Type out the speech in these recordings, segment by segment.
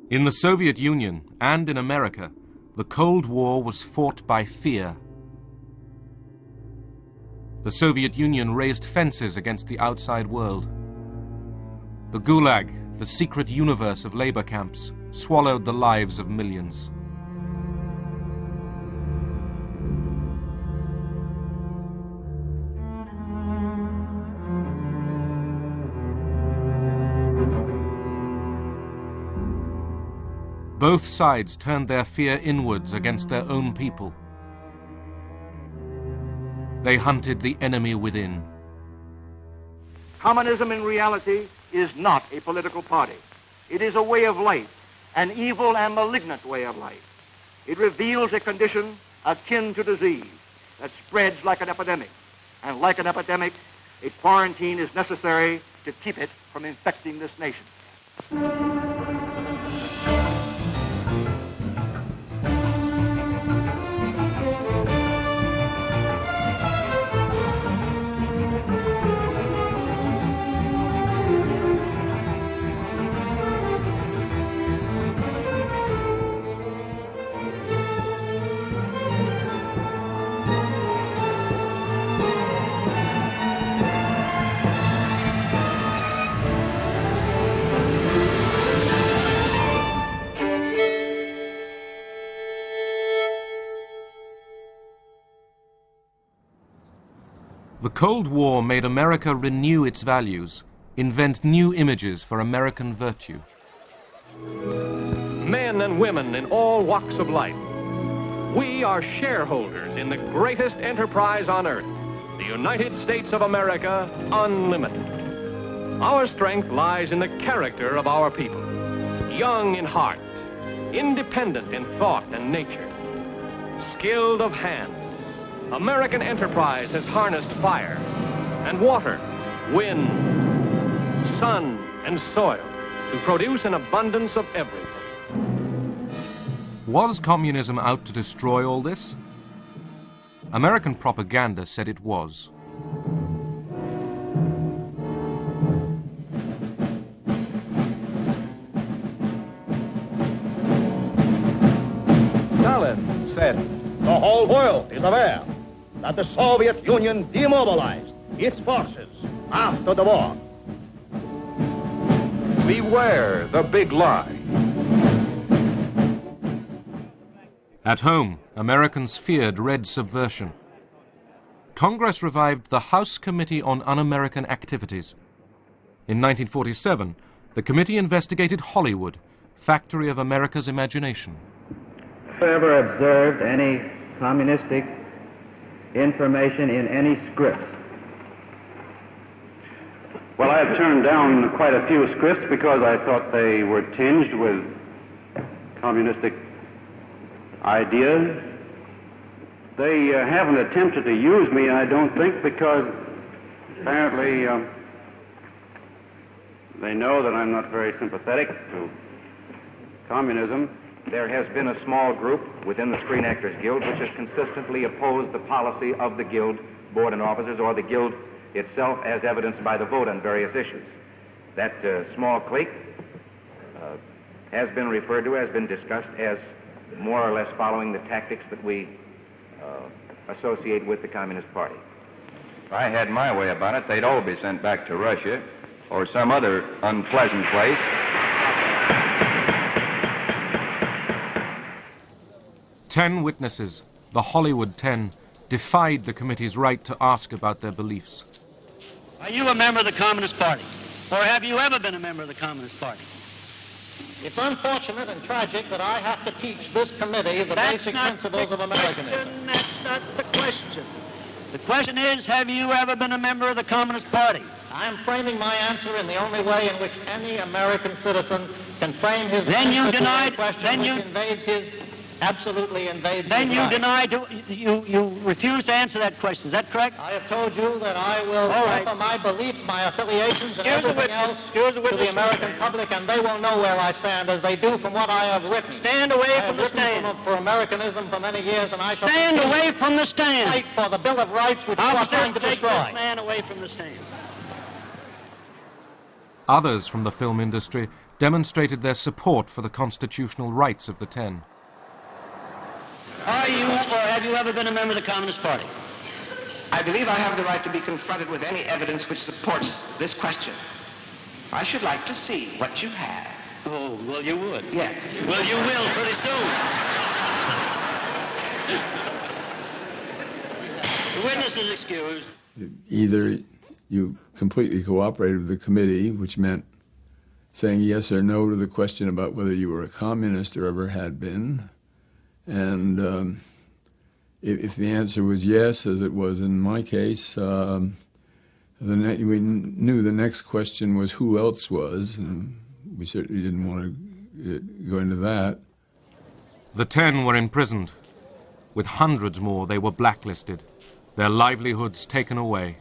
In the Soviet Union and in America, the Cold War was fought by fear. The Soviet Union raised fences against the outside world. The Gulag, the secret universe of labor camps, swallowed the lives of millions. Both sides turned their fear inwards against their own people. They hunted the enemy within. Communism in reality is not a political party. It is a way of life, an evil and malignant way of life. It reveals a condition akin to disease that spreads like an epidemic. And like an epidemic, a quarantine is necessary to keep it from infecting this nation. The Cold War made America renew its values, invent new images for American virtue. Men and women in all walks of life, we are shareholders in the greatest enterprise on earth, the United States of America, unlimited. Our strength lies in the character of our people, young in heart, independent in thought and nature, skilled of hand. American enterprise has harnessed fire and water, wind, sun, and soil to produce an abundance of everything. Was communism out to destroy all this? American propaganda said it was. Stalin said, "The whole world is aware that the Soviet Union demobilized its forces after the war." Beware the big lie. At home, Americans feared red subversion. Congress revived the House Committee on Un-American Activities. In 1947, the committee investigated Hollywood, factory of America's imagination. Ever observed any communistic information in any scripts? Well, I have turned down quite a few scripts because I thought they were tinged with communistic ideas. They haven't attempted to use me, I don't think, because apparently they know that I'm not very sympathetic to communism. There has been a small group within the Screen Actors Guild which has consistently opposed the policy of the Guild board and officers or the Guild itself as evidenced by the vote on various issues. That small clique has been referred to, has been discussed as more or less following the tactics that we associate with the Communist Party. If I had my way about it, they'd all be sent back to Russia or some other unpleasant place. 10 witnesses, the Hollywood 10, defied the committee's right to ask about their beliefs. Are you a member of the Communist Party? Or have you ever been a member of the Communist Party? It's unfortunate and tragic that I have to teach this committee the basic principles of Americanism. That's not the question. The question is, have you ever been a member of the Communist Party? I'm framing my answer in the only way in which any American citizen can frame his Then you answer to denied- a question then which you- invades his, absolutely invades Then his you right. denied, you refused to answer that question. Is that correct? I have told you that I will All right. offer my beliefs, my affiliations, and Here's the everything witness. else Here's the to witness. the American public, and they will know where I stand, as they do from what I have written. Stand away I have from the written stand. for Americanism for many years, and I shall Stand continue away from the to stand. fight for the Bill of Rights which you are Officer, trying to take destroy. this man away from the stand. Others from the film industry demonstrated their support for the constitutional rights of the 10. Are you or have you ever been a member of the Communist Party? I believe I have the right to be confronted with any evidence which supports this question. I should like to see what you have. Oh, well, you would. Yes. Well, you will pretty soon. The witness is excused. Either you completely cooperated with the committee, which meant saying yes or no to the question about whether you were a communist or ever had been. And if the answer was yes, as it was in my case, we knew the next question was who else was, and we certainly didn't want to go into that. The 10 were imprisoned. With hundreds more, they were blacklisted, their livelihoods taken away.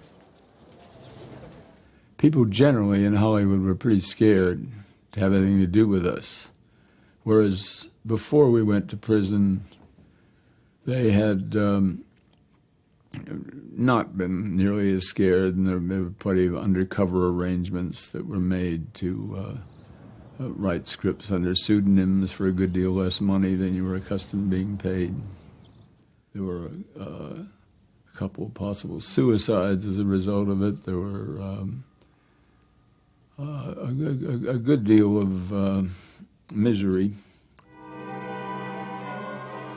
People generally in Hollywood were pretty scared to have anything to do with us, whereas before we went to prison, they had not been nearly as scared, and there were plenty of undercover arrangements that were made to write scripts under pseudonyms for a good deal less money than you were accustomed to being paid. There were a couple of possible suicides as a result of it. There were a good deal of misery.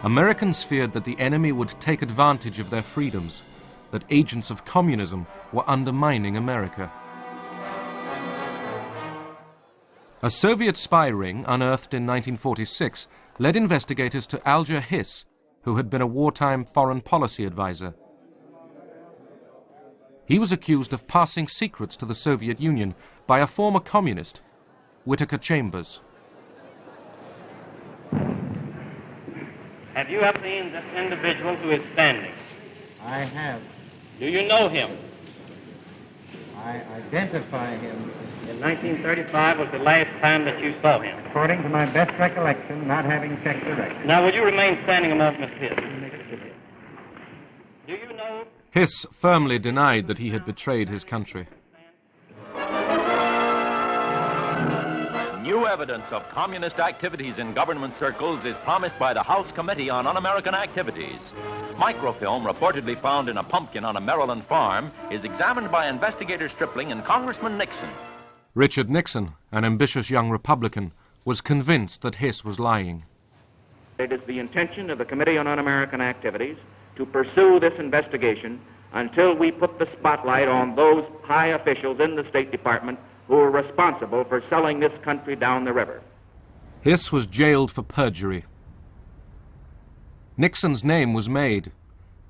Americans feared that the enemy would take advantage of their freedoms, that agents of communism were undermining America. A Soviet spy ring unearthed in 1946 led investigators to Alger Hiss, who had been a wartime foreign policy advisor. He was accused of passing secrets to the Soviet Union by a former communist, Whittaker Chambers. Have you ever seen this individual who is standing? I have. Do you know him? I identify him. In 1935 was the last time that you saw him. According to my best recollection, not having checked the record. Now, will you remain standing a moment, Mr. Hiss? Do you know? Hiss firmly denied that he had betrayed his country. New evidence of communist activities in government circles is promised by the House Committee on Un-American Activities. Microfilm reportedly found in a pumpkin on a Maryland farm is examined by investigator Stripling and Congressman Nixon. Richard Nixon, an ambitious young Republican, was convinced that Hiss was lying. It is the intention of the Committee on Un-American Activities to pursue this investigation until we put the spotlight on those high officials in the State Department who are responsible for selling this country down the river. Hiss was jailed for perjury. Nixon's name was made.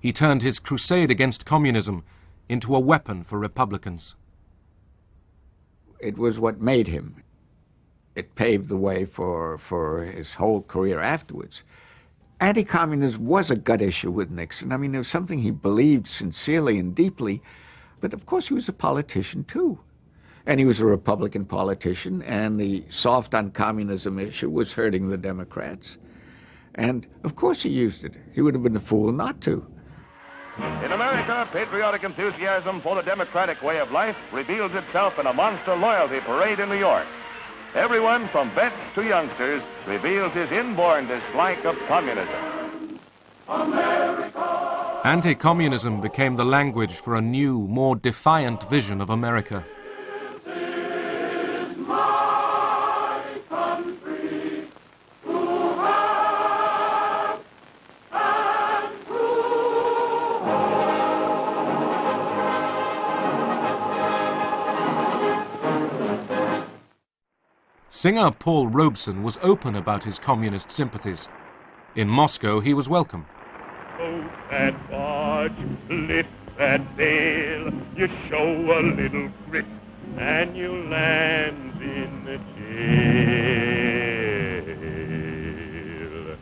He turned his crusade against communism into a weapon for Republicans. It was what made him. It paved the way for his whole career afterwards. Anti-communism was a gut issue with Nixon. I mean, it was something he believed sincerely and deeply, but of course he was a politician too. And he was a Republican politician, and the soft on communism issue was hurting the Democrats. And of course he used it. He would have been a fool not to. In America, patriotic enthusiasm for the democratic way of life reveals itself in a monster loyalty parade in New York. Everyone from vets to youngsters reveals his inborn dislike of communism. Anti-communism became the language for a new, more defiant vision of America. Singer Paul Robeson was open about his communist sympathies. In Moscow, he was welcome. Oh, that barge, lift that sail, you show a little grit, and you land in the jail.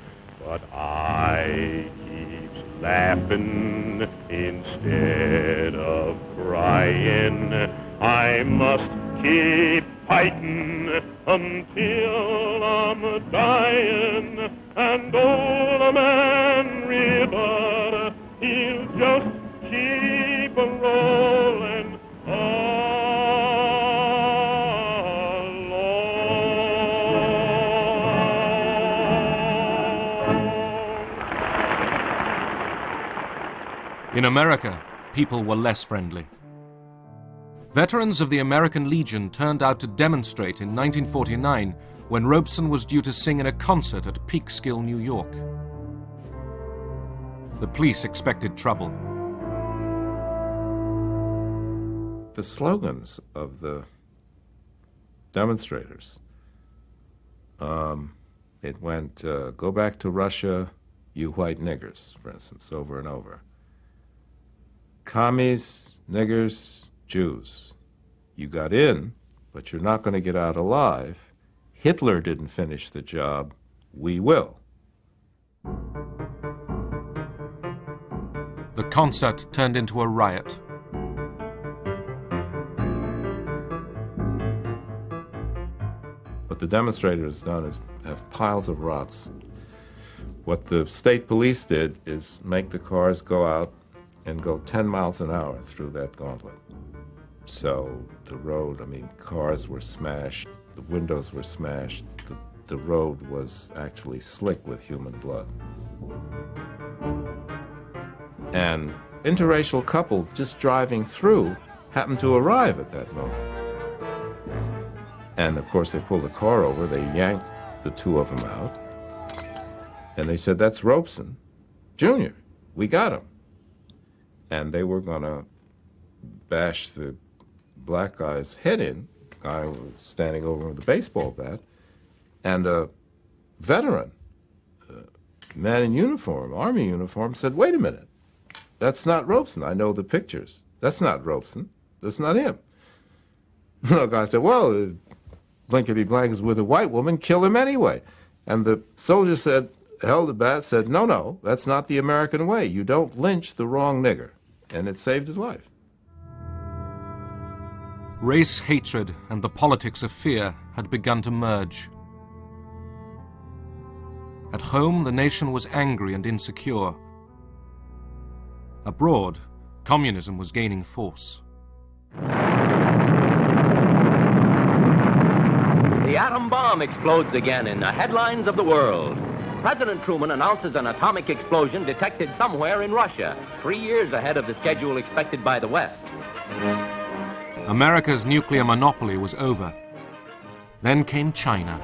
But I keeps laughing instead of crying. I must keep fighting until I'm dying, and old man River, he'll just keep a rolling on. In America, people were less friendly. Veterans of the American Legion turned out to demonstrate in 1949 when Robeson was due to sing in a concert at Peekskill, New York. The police expected trouble. The slogans of the demonstrators, it went, go back to Russia, you white niggers, for instance, over and over. Commies, niggers, Jews. You got in, but you're not going to get out alive. Hitler didn't finish the job. We will. The concert turned into a riot. What the demonstrators done is have piles of rocks. What the state police did is make the cars go out and go 10 miles an hour through that gauntlet. So the road, I mean, cars were smashed, the windows were smashed, the road was actually slick with human blood. An interracial couple just driving through happened to arrive at that moment. And of course they pulled the car over, they yanked the two of them out, and they said, that's Robeson Jr., we got him. And they were gonna bash the black guy's head in. Guy was standing over with a baseball bat, and a veteran, man in uniform, army uniform, said, wait a minute, that's not Robeson. I know the pictures. That's not Robeson. That's not him. The guy said, well, blankety-blank is with a white woman, kill him anyway. And the soldier said, held the bat, said, no, that's not the American way. You don't lynch the wrong nigger. And it saved his life. Race hatred and the politics of fear had begun to merge. At home, the nation was angry and insecure. Abroad, communism was gaining force. The atom bomb explodes again in the headlines of the world. President Truman announces an atomic explosion detected somewhere in Russia, 3 years ahead of the schedule expected by the West. America's nuclear monopoly was over. Then came China.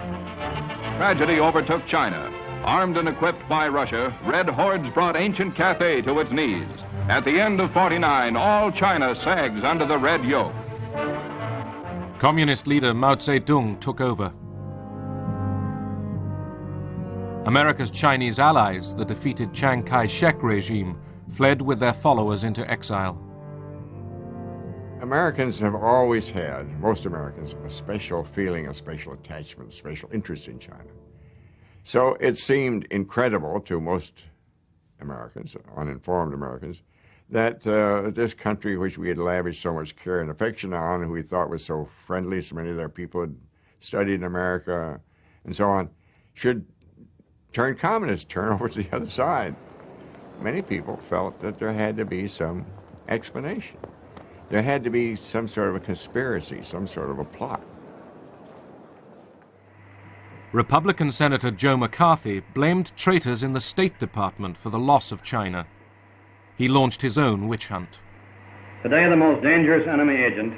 Tragedy overtook China. Armed and equipped by Russia, red hordes brought ancient Cathay to its knees. At the end of 49, all China sags under the red yoke. Communist leader Mao Zedong took over. America's Chinese allies, the defeated Chiang Kai-shek regime, fled with their followers into exile. Americans have always had, most Americans, a special feeling, a special attachment, a special interest in China. So it seemed incredible to most Americans, uninformed Americans, that this country which we had lavished so much care and affection on, who we thought was so friendly, so many of their people had studied in America and so on, should turn communist, turn over to the other side. Many people felt that there had to be some explanation. There had to be some sort of a conspiracy, some sort of a plot. Republican Senator Joe McCarthy blamed traitors in the State Department for the loss of China. He launched his own witch hunt. Today, the most dangerous enemy agent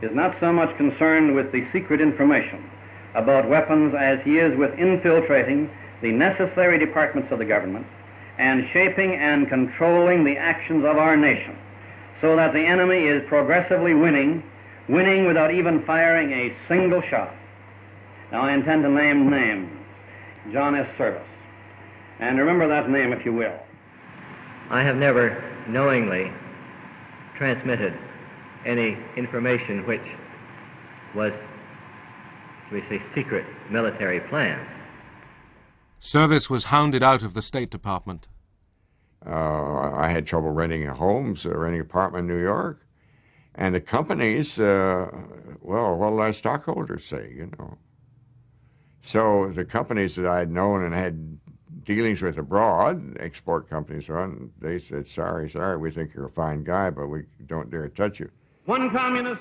is not so much concerned with the secret information about weapons as he is with infiltrating the necessary departments of the government and shaping and controlling the actions of our nation so that the enemy is progressively winning without even firing a single shot. Now, I intend to name names. John S. Service. And remember that name, if you will. I have never knowingly transmitted any information which was, shall we say, secret military plans. Service was hounded out of the State Department. I had trouble renting homes, renting an apartment in New York. And the companies, well, what did our stockholders say, you know? So the companies that I had known and had dealings with abroad, export companies, they said, sorry, we think you're a fine guy, but we don't dare touch you. One communist.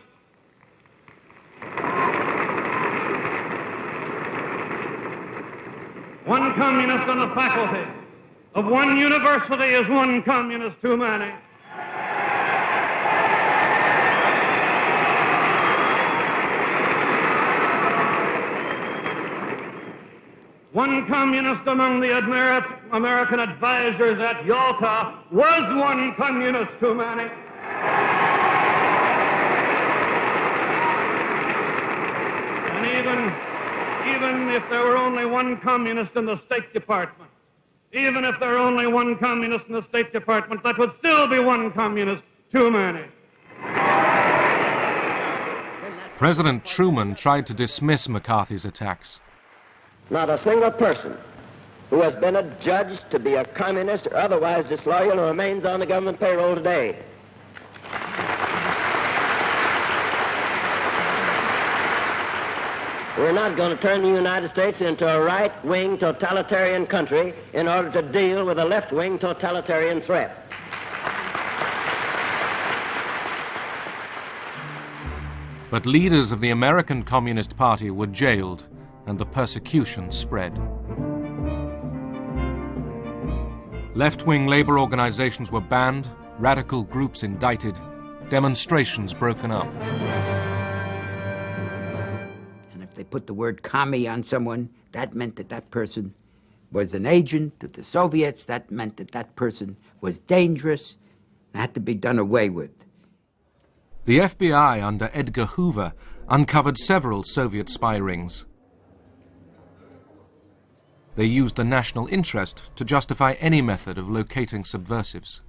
One communist on the faculty of one university is one communist too many. one communist among the American advisors at Yalta was one communist too many. And even if there were only one communist in the State Department, even if there were only one communist in the State Department, that would still be one communist too many. President Truman tried to dismiss McCarthy's attacks. Not a single person who has been adjudged to be a communist or otherwise disloyal who remains on the government payroll today. We're not going to turn the United States into a right-wing totalitarian country in order to deal with a left-wing totalitarian threat. But leaders of the American Communist Party were jailed, and the persecution spread. Left-wing labor organizations were banned, radical groups indicted, demonstrations broken up. And if they put the word commie on someone, that meant that that person was an agent of the Soviets. That meant that that person was dangerous and had to be done away with. The FBI under Edgar Hoover uncovered several Soviet spy rings. They used the national interest to justify any method of locating subversives.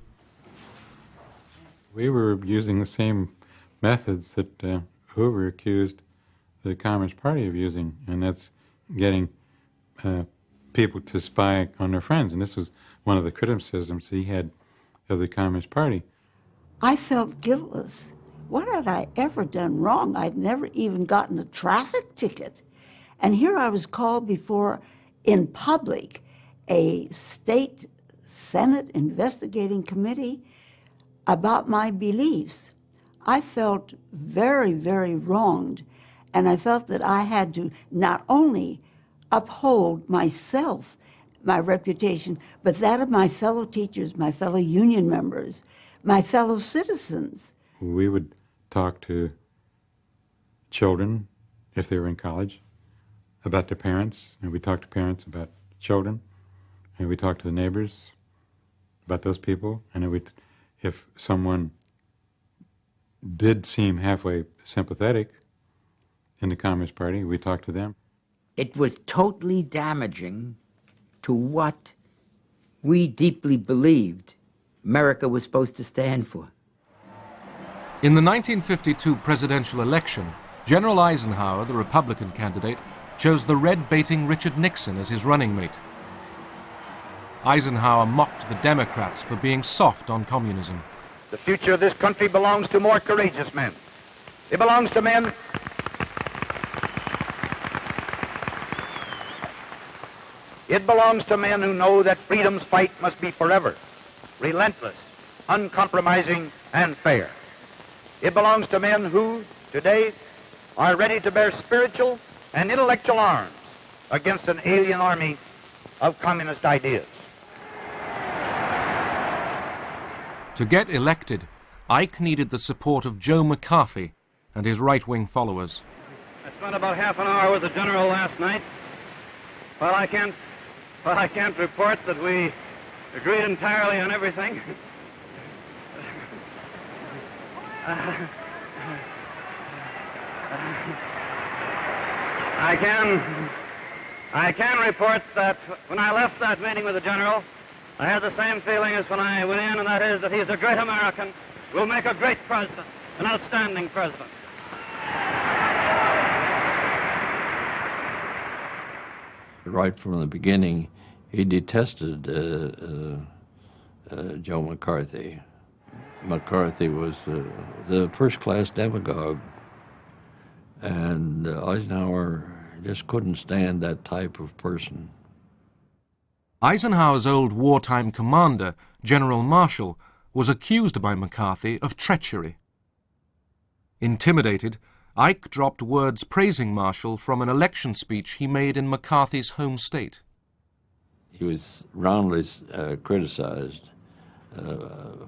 We were using the same methods that Hoover accused the Communist Party of using, and that's getting people to spy on their friends. And this was one of the criticisms he had of the Communist Party. I felt guiltless. What had I ever done wrong? I'd never even gotten a traffic ticket. And here I was called before, in public, a state Senate investigating committee about my beliefs. I felt very, very wronged, and I felt that I had to not only uphold myself, my reputation, but that of my fellow teachers, my fellow union members, my fellow citizens. We would talk to children, if they were in college, about their parents, and we talked to parents about children, and we talked to the neighbors about those people, and then if someone did seem halfway sympathetic in the Communist Party, we talked to them. It was totally damaging to what we deeply believed America was supposed to stand for. In the 1952 presidential election, General Eisenhower, the Republican candidate, chose the red-baiting Richard Nixon as his running mate. Eisenhower mocked the Democrats for being soft on communism. The future of this country belongs to more courageous men. It belongs to men who know that freedom's fight must be forever, relentless, uncompromising, and fair. It belongs to men who, today, are ready to bear spiritual and intellectual arms against an alien army of communist ideas. To get elected, Ike needed the support of Joe McCarthy and his right-wing followers. I spent about half an hour with the general last night. While I can't report that we agreed entirely on everything, I can report that when I left that meeting with the general, I had the same feeling as when I went in, and that is that he's a great American, will make a great president, an outstanding president. Right from the beginning, he detested Joe McCarthy. McCarthy was the first-class demagogue, and Eisenhower just couldn't stand that type of person. Eisenhower's old wartime commander, General Marshall, was accused by McCarthy of treachery. Intimidated, Ike dropped words praising Marshall from an election speech he made in McCarthy's home state. He was roundly criticized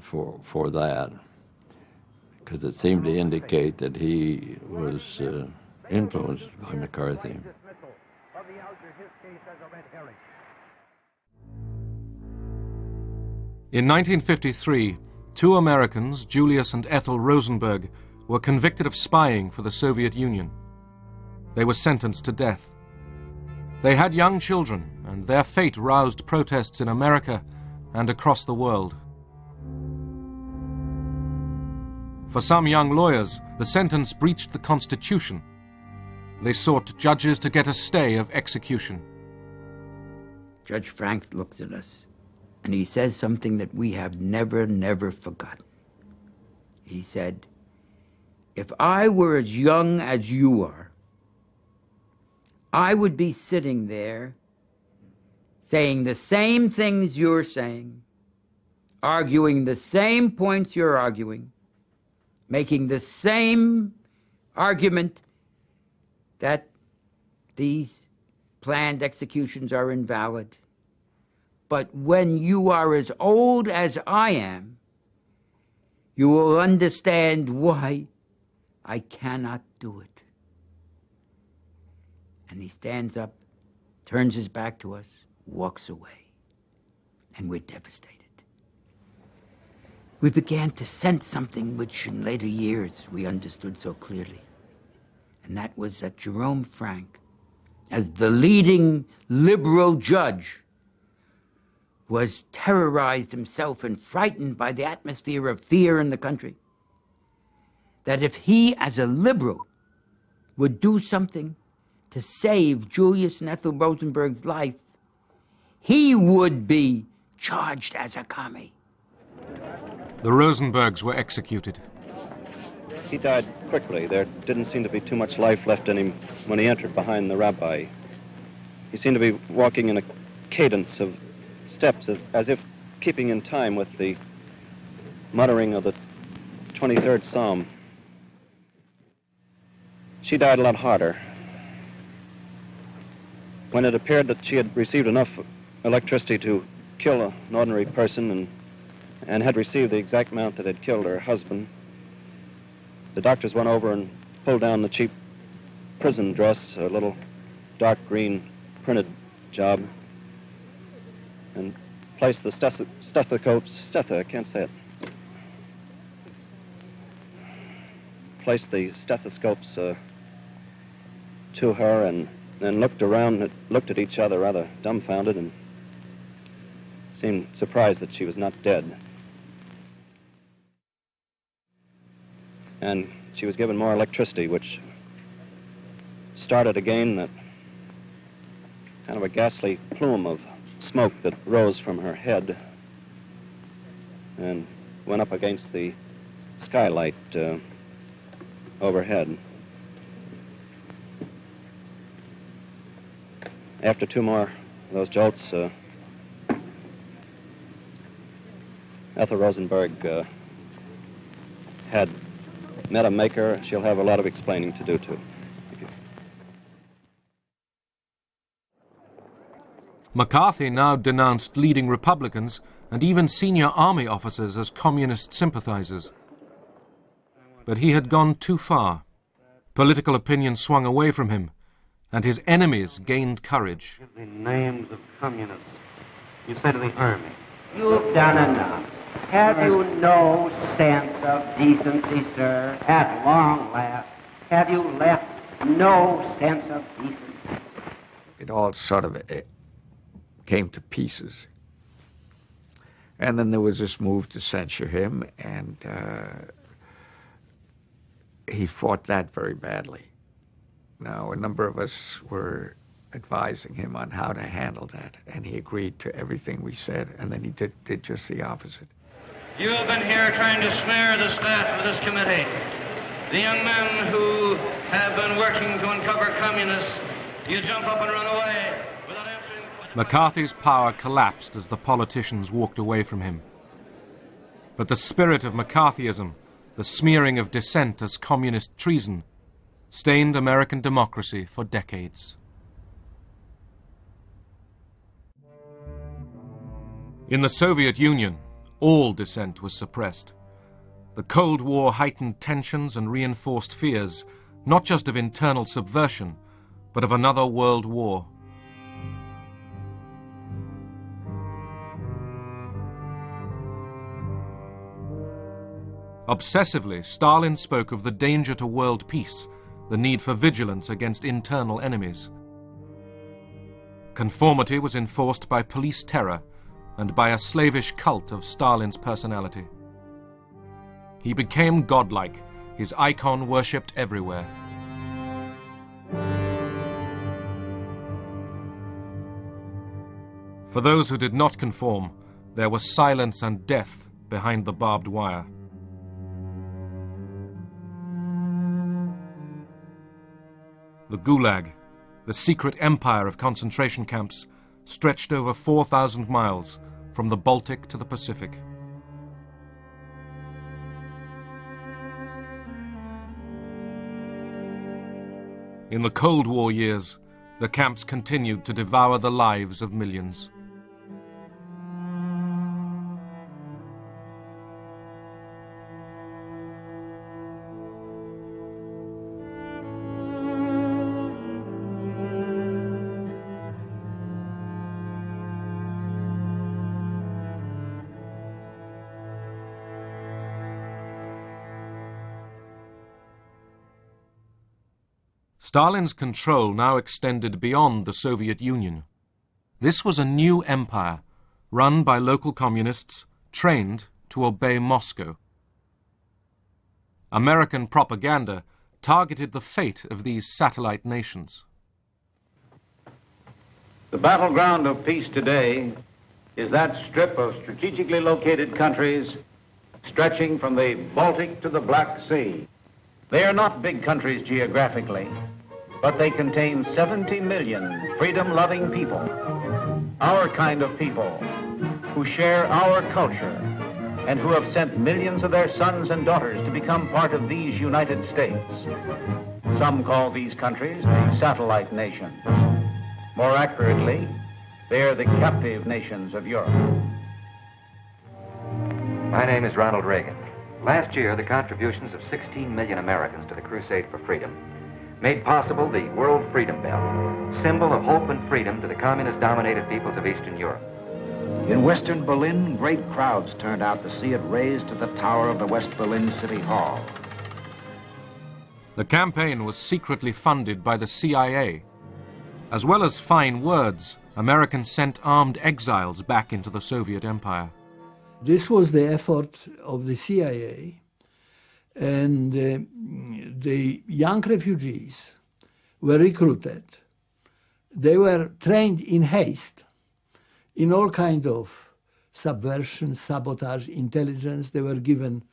for that, because it seemed to indicate that he was influenced by McCarthy. his case as a red herring. In 1953, two Americans, Julius and Ethel Rosenberg, were convicted of spying for the Soviet Union. They were sentenced to death. They had young children, and their fate roused protests in America and across the world. For some young lawyers, the sentence breached the Constitution. They sought judges to get a stay of execution. Judge Frank looked at us, and he says something that we have never forgotten. He said, "If I were as young as you are, I would be sitting there saying the same things you're saying, arguing the same points you're arguing, making the same argument that these planned executions are invalid. But when you are as old as I am, you will understand why I cannot do it." And he stands up, turns his back to us, walks away, and we're devastated. We began to sense something which in later years we understood so clearly, and that was that Jerome Frank, as the leading liberal judge, was terrorized himself and frightened by the atmosphere of fear in the country. That if he, as a liberal, would do something to save Julius and Ethel Rosenberg's life, he would be charged as a commie. The Rosenbergs were executed. He died quickly. There didn't seem to be too much life left in him when he entered behind the rabbi. He seemed to be walking in a cadence of steps, as if keeping in time with the muttering of the 23rd Psalm. She died a lot harder. When it appeared that she had received enough electricity to kill an ordinary person and had received the exact amount that had killed her husband, the doctors went over and pulled down the cheap prison dress, a little dark green printed job, and placed the placed the stethoscopes to her, and then looked around and looked at each other rather dumbfounded and seemed surprised that she was not dead. And she was given more electricity, which started again that kind of a ghastly plume of smoke that rose from her head and went up against the skylight overhead. After two more of those jolts, Ethel Rosenberg had met a maker. She'll have a lot of explaining to do, too. Thank you. McCarthy now denounced leading Republicans and even senior army officers as communist sympathizers. But he had gone too far. Political opinion swung away from him, and his enemies gained courage. The names of communists. You say to the army. You've done enough. Have you no sense of decency, sir? At long last, have you left no sense of decency? It all sort of came to pieces. And then there was this move to censure him, and he fought that very badly. Now, a number of us were advising him on how to handle that, and he agreed to everything we said, and then he did just the opposite. You have been here trying to smear the staff of this committee. The young men who have been working to uncover communists, you jump up and run away without answering. McCarthy's power collapsed as the politicians walked away from him. But the spirit of McCarthyism, the smearing of dissent as communist treason, stained American democracy for decades. In the Soviet Union, all dissent was suppressed. The Cold War heightened tensions and reinforced fears, not just of internal subversion, but of another world war. Obsessively, Stalin spoke of the danger to world peace, the need for vigilance against internal enemies. Conformity was enforced by police terror and by a slavish cult of Stalin's personality. He became godlike, his icon worshipped everywhere. For those who did not conform, there was silence and death behind the barbed wire. The Gulag, the secret empire of concentration camps, stretched over 4,000 miles from the Baltic to the Pacific. In the Cold War years, the camps continued to devour the lives of millions. Stalin's control now extended beyond the Soviet Union. This was a new empire, run by local communists, trained to obey Moscow. American propaganda targeted the fate of these satellite nations. The battleground of peace today is that strip of strategically located countries stretching from the Baltic to the Black Sea. They are not big countries geographically, but they contain 70 million freedom-loving people, our kind of people, who share our culture and who have sent millions of their sons and daughters to become part of these United States. Some call these countries the satellite nations. More accurately, they are the captive nations of Europe. My name is Ronald Reagan. Last year, the contributions of 16 million Americans to the crusade for freedom made possible the World Freedom Bell, symbol of hope and freedom to the communist-dominated peoples of Eastern Europe. In Western Berlin, great crowds turned out to see it raised to the tower of the West Berlin City Hall. The campaign was secretly funded by the CIA. As well as fine words, Americans sent armed exiles back into the Soviet Empire. This was the effort of the CIA, and the young refugees were recruited. They were trained in haste in all kinds of subversion, sabotage, intelligence. They were given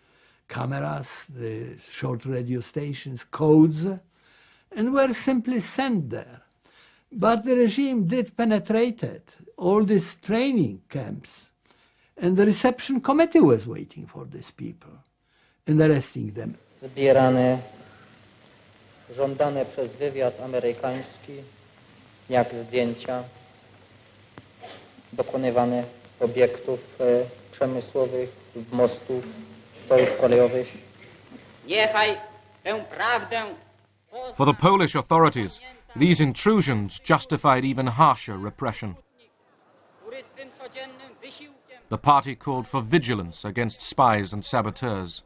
cameras, the short radio stations, codes, and were simply sent there. But the regime did penetrate all these training camps, and the reception committee was waiting for these people and arresting them. Zbierane, żądane przez wywiad amerykański, jak zdjęcia, dokonywane obiektów przemysłowych, mostów, torów kolejowych. Niechaj tę prawdę. For the Polish authorities, these intrusions justified even harsher repression. The party called for vigilance against spies and saboteurs.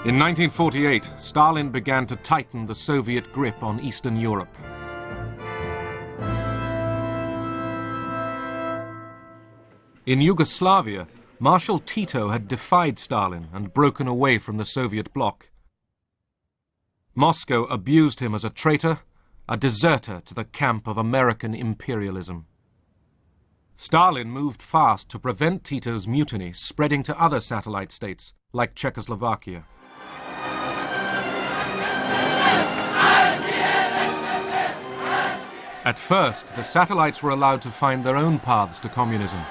In 1948, Stalin began to tighten the Soviet grip on Eastern Europe. In Yugoslavia, Marshal Tito had defied Stalin and broken away from the Soviet bloc. Moscow abused him as a traitor, a deserter to the camp of American imperialism. Stalin moved fast to prevent Tito's mutiny spreading to other satellite states, like Czechoslovakia. At first, the satellites were allowed to find their own paths to communism.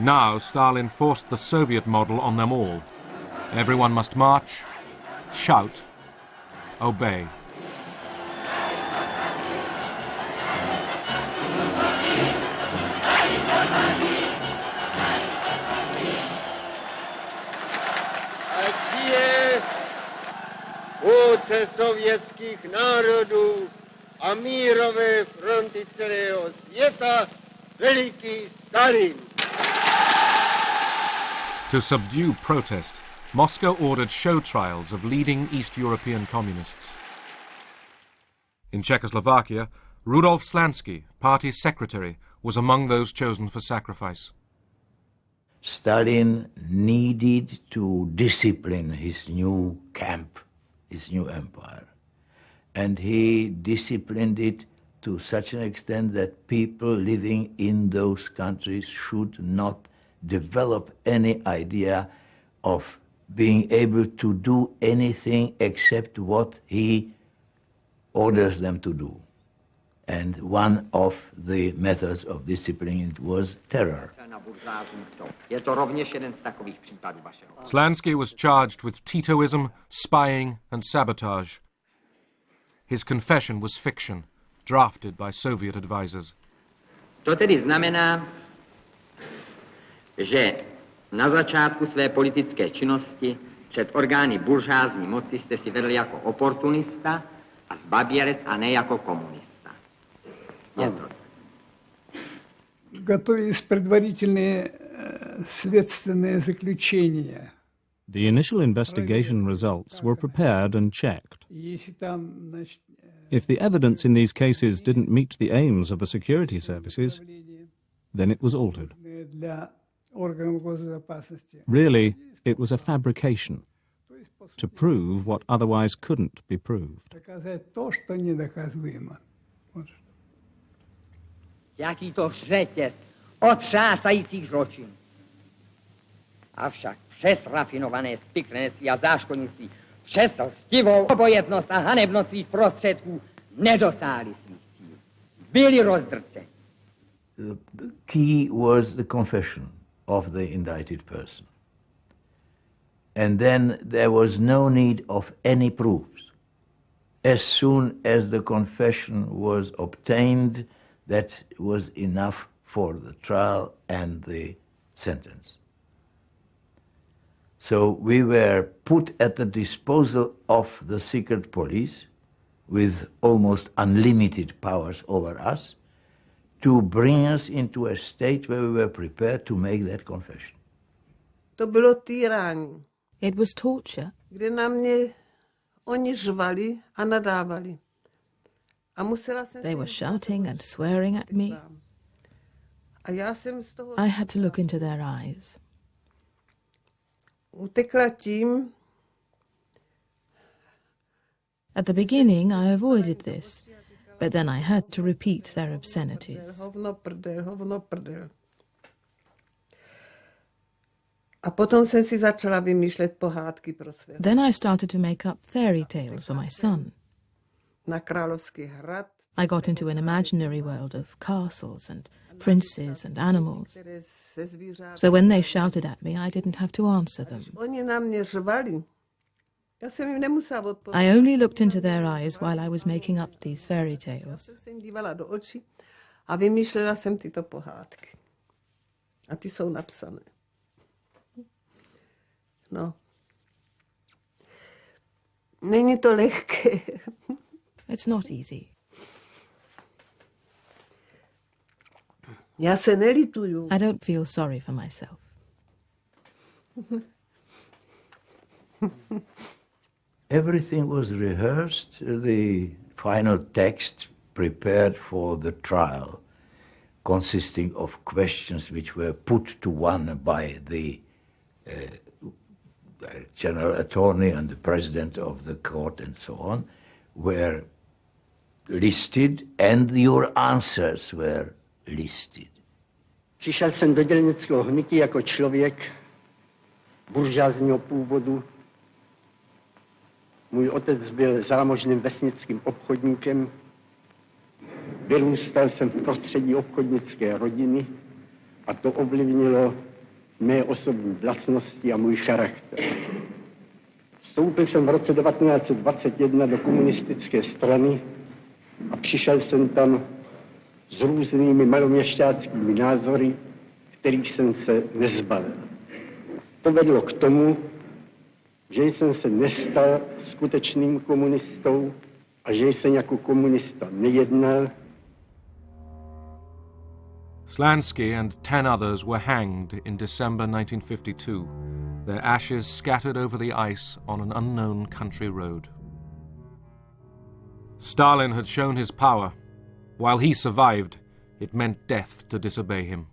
Now, Stalin forced the Soviet model on them all. Everyone must march, shout, obey. práce sovětských národů a mírové fronty celého světa, veliký Stalin. To subdue protest, Moscow ordered show trials of leading East European communists. In Czechoslovakia, Rudolf Slansky, party secretary, was among those chosen for sacrifice. Stalin needed to discipline his new camp, his new empire. And he disciplined it to such an extent that people living in those countries should not develop any idea of being able to do anything except what he orders them to do. And one of the methods of discipline was terror. Slansky was charged with Titoism, spying, and sabotage. His confession was fiction, drafted by Soviet advisors. To tedy znamená, že na začátku své politické činnosti před orgány buržázní moci jste si vedl jako oportunista a zbabělec a ne jako komunista. Готовились предварительные следственные заключения. The initial investigation results were prepared and checked. If the evidence in these cases didn't meet the aims of the security services, then it was altered. Really, it was a fabrication to prove what otherwise couldn't be proved. Jaký to řetěz otřásajících zločinů. Avšak přes rafinované spiklenství a záškodnictví, přes lstivou obojetnost a hanebnost svých prostředků nedosáhli svých cílů. Byli rozdrceni. The key was the confession of the indicted person. And then there was no need of any proofs. As soon as the confession was obtained, that was enough for the trial and the sentence. So we were put at the disposal of the secret police with almost unlimited powers over us to bring us into a state where we were prepared to make that confession. To bylo týrání. It was torture. Kde na mě oni řvali a nadávali. They were shouting and swearing at me. I had to look into their eyes. At the beginning, I avoided this, but then I had to repeat their obscenities. Then I started to make up fairy tales for my son. I got into an imaginary world of castles and princes and animals. So when they shouted at me, I didn't have to answer them. I only looked into their eyes while I was making up these fairy tales. A vymýšlela jsem tyto pohádky. A ty jsou napsané. No. Není to lehké. It's not easy. Já se nelituju. I don't feel sorry for myself. Everything was rehearsed, the final text prepared for the trial, consisting of questions which were put to one by the general attorney and the president of the court and so on, were listed, and your answers were listed. Přišel jsem do dělnického hnutí jako člověk buržázního původu. Můj otec byl zámožným vesnickým obchodníkem. Vyrůstal jsem v prostředí obchodnické rodiny a to ovlivnilo mé osobní vlastnosti a můj charakter. Vstoupil jsem v roce 1921 do komunistické strany a přišel jsem tam s různými maloměšťáckými názory, kterých jsem se nezbavil. To vedlo k tomu, že jsem se nestal skutečným komunistou a že jsem jako komunista nejednal. Slansky and 10 others were hanged in December 1952, their ashes scattered over the ice on an unknown country road. Stalin had shown his power. While he survived, it meant death to disobey him.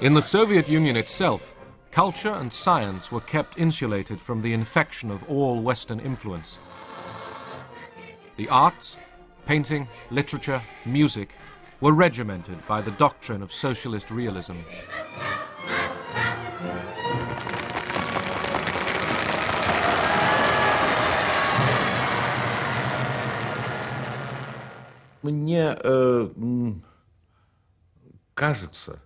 In the Soviet Union itself, culture and science were kept insulated from the infection of all Western influence. The arts, painting, literature, music, were regimented by the doctrine of socialist realism. Мне кажется,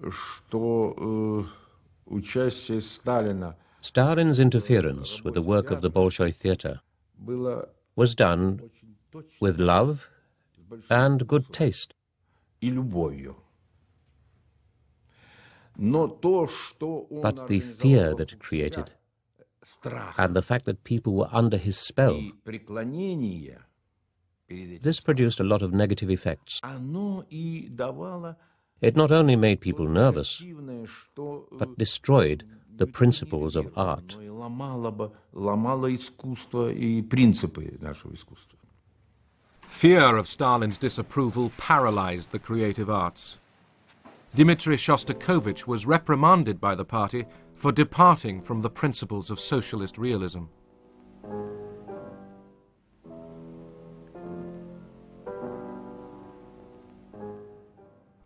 что участие Сталина Stalin's interference with the work of the Bolshoi theatre was done with love and good taste. и любовью. Но то, что он But the fear that it created, and the fact that people were under his spell, преклонение this produced a lot of negative effects. оно и давало It not only made people nervous, but destroyed the principles of art. ломало искусство и принципы нашего искусства. Fear of Stalin's disapproval paralyzed the creative arts. Dmitry Shostakovich was reprimanded by the party for departing from the principles of socialist realism.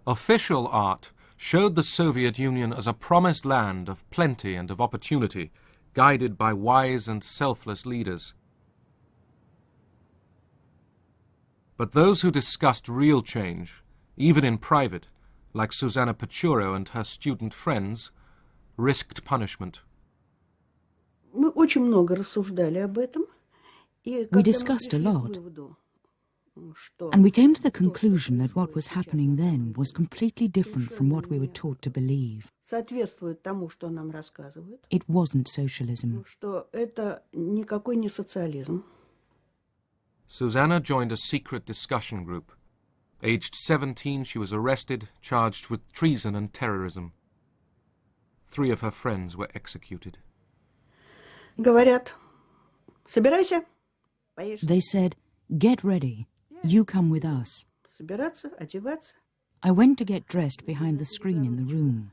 Official art showed the Soviet Union as a promised land of plenty and of opportunity, guided by wise and selfless leaders. But those who discussed real change, even in private, like Susanna Pechuro and her student friends, risked punishment. Мы очень много рассуждали об этом. We discussed a lot. And we came to the conclusion that what was happening then was completely different from what we were taught to believe. Соответствует тому, что нам рассказывают. It wasn't socialism. Что это никакой не социализм. Susanna joined a secret discussion group. Aged 17, she was arrested, charged with treason and terrorism. 3 of her friends were executed. Говорят, собирайся, поедешь. They said, get ready. You come with us. Собираться, одеваться. I went to get dressed behind the screen in the room,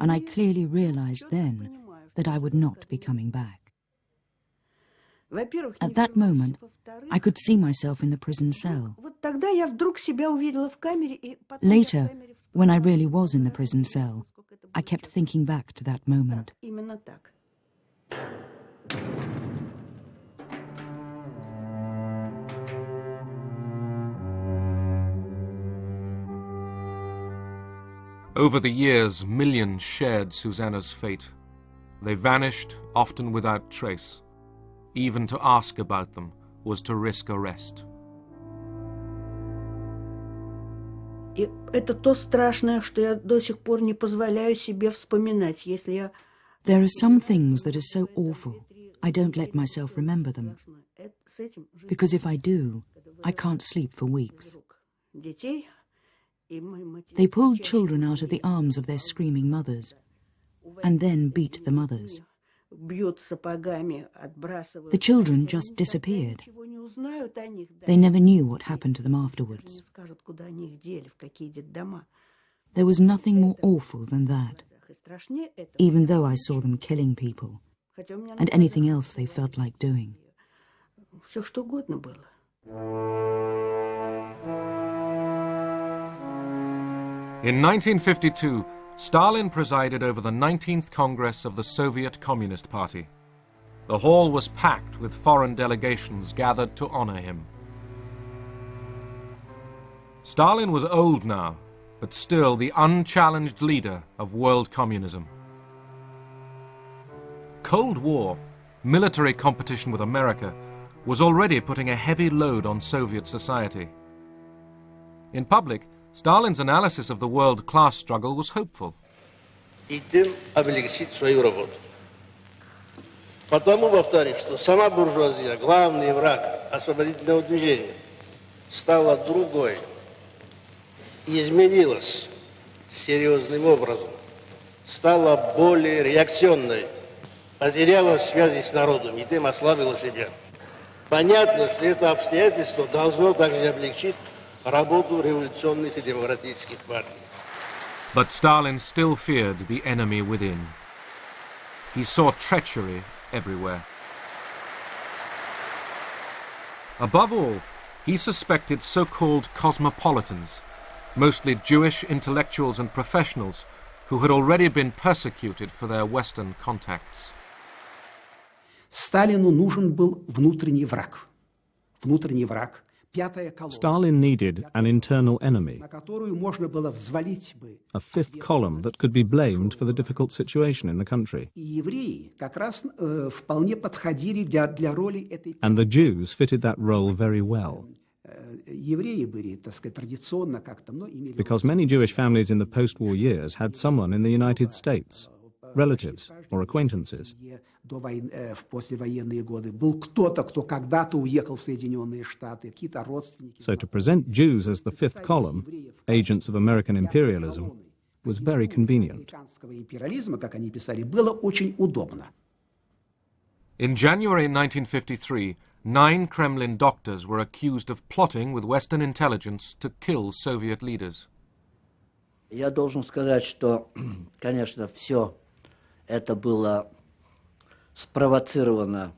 and I clearly realized then that I would not be coming back. At that moment, I could see myself in the prison cell. Later, when I really was in the prison cell, I kept thinking back to that moment. Over the years, millions shared Susanna's fate. They vanished, often without trace. Even to ask about them was to risk arrest. И это то страшное, что я до сих пор не позволяю себе вспоминать, если я... There are some things that are so awful, I don't let myself remember them. Because if I do, I can't sleep for weeks. They pulled children out of the arms of their screaming mothers, and then beat the mothers. The children just disappeared. They never knew what happened to them afterwards. There was nothing more awful than that, even though I saw them killing people, and anything else they felt like doing. In 1952, Stalin presided over the 19th Congress of the Soviet Communist Party. The hall was packed with foreign delegations gathered to honor him. Stalin was old now, but still the unchallenged leader of world communism. Cold War, military competition with America, was already putting a heavy load on Soviet society. In public, Stalin's analysis of the world class struggle was hopeful. И тем облегчить свою работу. Потому, повторюсь, что сама буржуазия, главный враг освободительного движения, стала другой, изменилась серьезным образом, стала более реакционной, потеряла связи с народом и тем ослабила себя. Понятно, что это обстоятельство должно также облегчить работу революционных и демократических партий. But Stalin still feared the enemy within. He saw treachery everywhere. Above all, he suspected so-called cosmopolitans, mostly Jewish intellectuals and professionals who had already been persecuted for their Western contacts. Сталину нужен был внутренний враг. Внутренний враг. Stalin needed an internal enemy, на которую можно было взвалить бы. A fifth column that could be blamed for the difficult situation in the country. И евреи как раз вполне подходили для роли этой. And the Jews fitted that role very well. Евреи были, так сказать, традиционно как-то, имели. Because many Jewish families in the post-war years had someone in the United States, relatives or acquaintances. В послевоенные годы был кто-то, кто когда-то уехал в Соединенные Штаты, какие-то родственники. So to present Jews as the fifth column, agents of American imperialism, was very convenient. Американского империализма, как они писали, было очень удобно. In January 1953, 9 Kremlin doctors were accused of plotting with Western intelligence to kill Soviet leaders. Я должен сказать, что, конечно, все это было спровоцировано.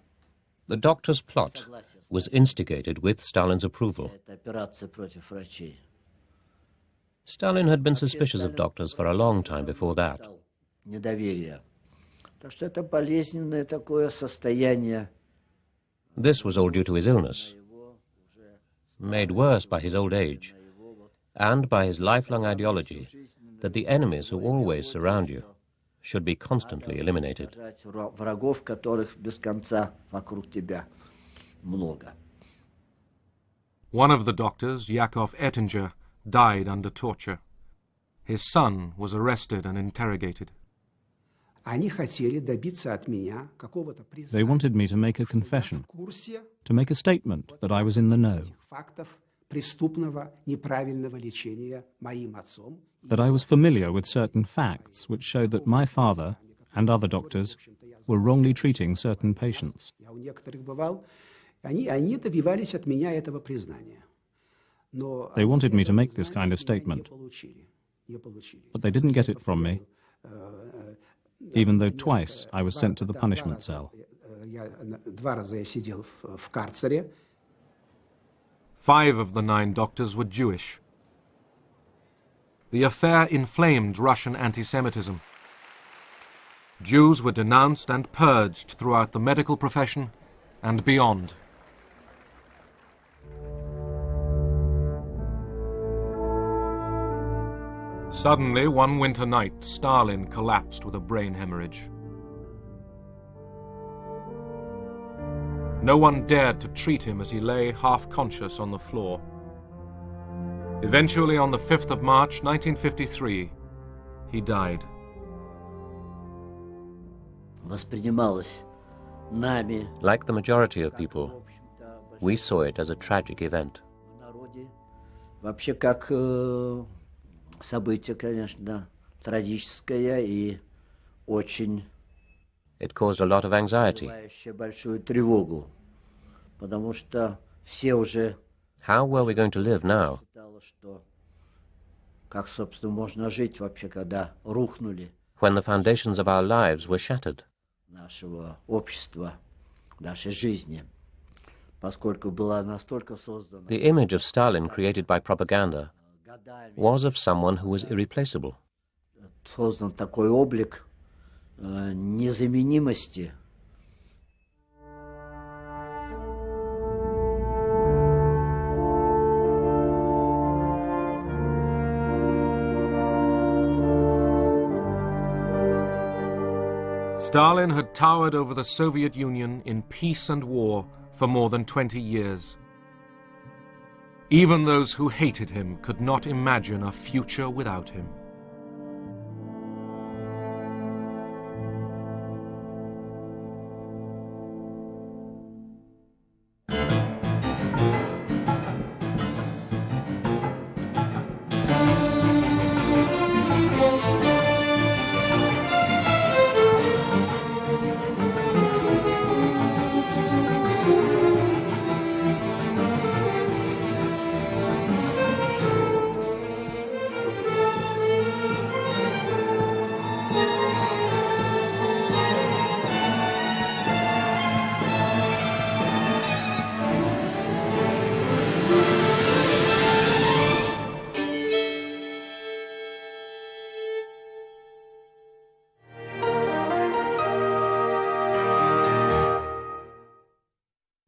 The doctor's plot was instigated with Stalin's approval. Операция против врачей. Stalin had been suspicious of doctors for a long time before that. Недоверие. Так что это болезненное такое состояние. This was all due to his illness, made worse by his old age, and by his lifelong ideology that the enemies who always surround you should be constantly eliminated. Врагов, которых без конца вокруг тебя много. One of the doctors, Yakov Ettinger, died under torture. His son was arrested and interrogated. Они хотели добиться от меня какого-то признания. They wanted me to make a confession, to make a statement that I was in the know. Фактов преступного неправильного лечения моим отцом. That I was familiar with certain facts which showed that my father and other doctors were wrongly treating certain patients. Я у некоторых бывал, они добивались от меня этого признания. Но They wanted me to make this kind of statement, but they didn't get it from me, even though twice I was sent to the punishment cell. 2 раза я сидел в карцере. 5 of the 9 doctors were Jewish. The affair inflamed Russian anti-Semitism. Jews were denounced and purged throughout the medical profession and beyond. Suddenly, one winter night, Stalin collapsed with a brain hemorrhage. No one dared to treat him as he lay half-conscious on the floor. Eventually, on the 5th of March 1953, he died. Like the majority of people, we saw it as a tragic event. Вообще как событие, конечно, трагическое и очень. It caused a lot of anxiety. Большую тревогу, потому что все уже. How were we going to live now? Как, собственно, можно жить вообще, когда рухнули. When the foundations of our lives were shattered. Нашего общества, нашей жизни, поскольку была настолько создана. The image of Stalin created by propaganda was of someone who was irreplaceable. Создан такой облик незаменимости. Stalin had towered over the Soviet Union in peace and war for more than 20 years. Even those who hated him could not imagine a future without him.